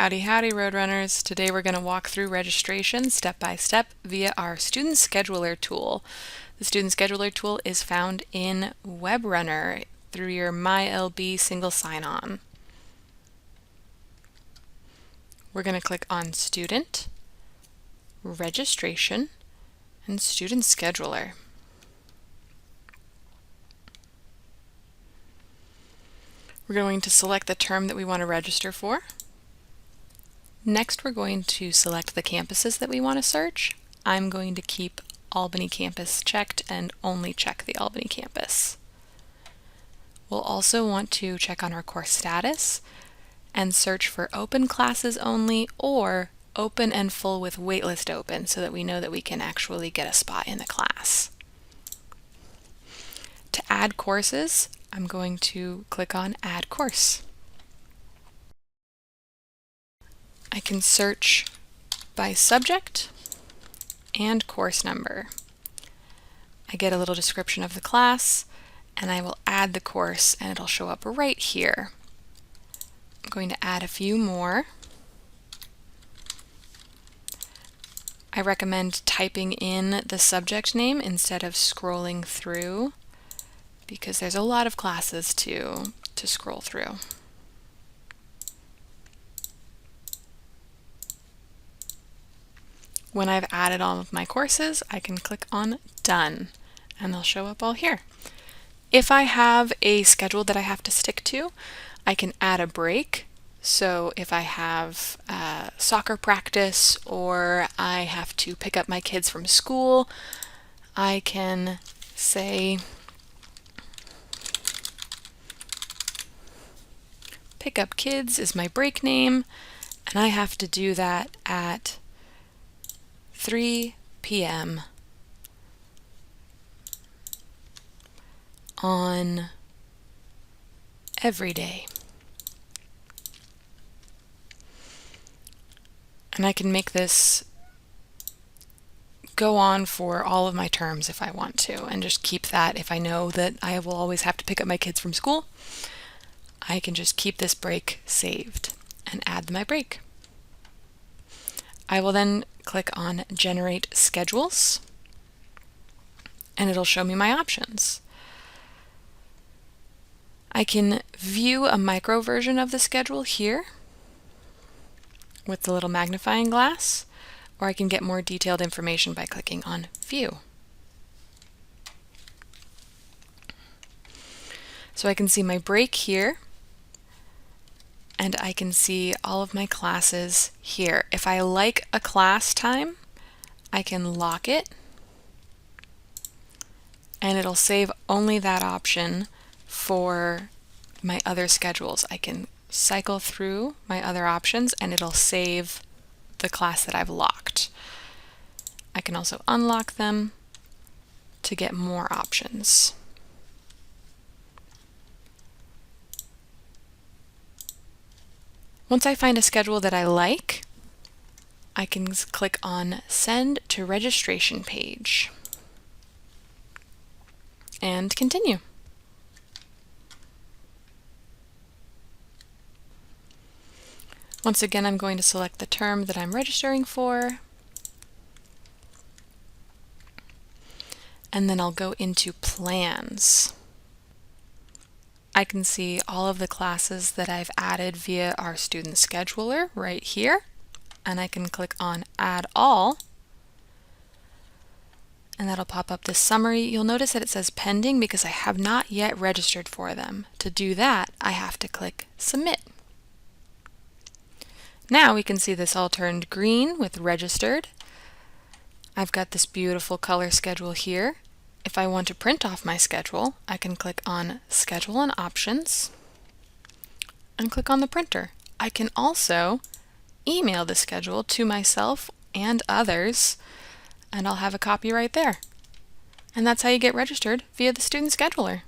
Howdy, howdy, Roadrunners. Today we're going to walk through registration step by step via our Student Scheduler Tool. The Student Scheduler Tool is found in WebRunner through your MyLB single sign-on. We're going to click on Student, Registration, and Student Scheduler. We're going to select the term that we want to register for. Next, we're going to select the campuses that we want to search. I'm going to keep Albany campus checked and only check the Albany campus. We'll also want to check on our course status and search for open classes only or open and full with waitlist open so that we know that we can actually get a spot in the class. To add courses, I'm going to click on Add Course. I can search by subject and course number. I get a little description of the class and I will add the course and it'll show up right here. I'm going to add a few more. I recommend typing in the subject name instead of scrolling through because there's a lot of classes to scroll through. When I've added all of my courses, I can click on Done, and they'll show up all here. If I have a schedule that I have to stick to, I can add a break. So if I have soccer practice or I have to pick up my kids from school, I can say pick up kids is my break name, and I have to do that at 3 p.m. on every day. And I can make this go on for all of my terms if I want to, and just keep that. If I know that I will always have to pick up my kids from school, I can just keep this break saved and add my break. I will then click on Generate Schedules, and it'll show me my options. I can view a micro version of the schedule here with the little magnifying glass, or I can get more detailed information by clicking on View. So I can see my break here, and I can see all of my classes here. If I like a class time, I can lock it, and it'll save only that option for my other schedules. I can cycle through my other options and it'll save the class that I've locked. I can also unlock them to get more options. Once I find a schedule that I like, I can click on Send to Registration Page and continue. Once again, I'm going to select the term that I'm registering for, and then I'll go into Plans. I can see all of the classes that I've added via our student scheduler right here, and I can click on Add All, and that'll pop up this summary. You'll notice that it says pending because I have not yet registered for them. To do that, I have to click Submit. Now we can see this all turned green with registered. I've got this beautiful color schedule here. If I want to print off my schedule, I can click on Schedule and Options and click on the printer. I can also email the schedule to myself and others, and I'll have a copy right there. And that's how you get registered via the Student Scheduler.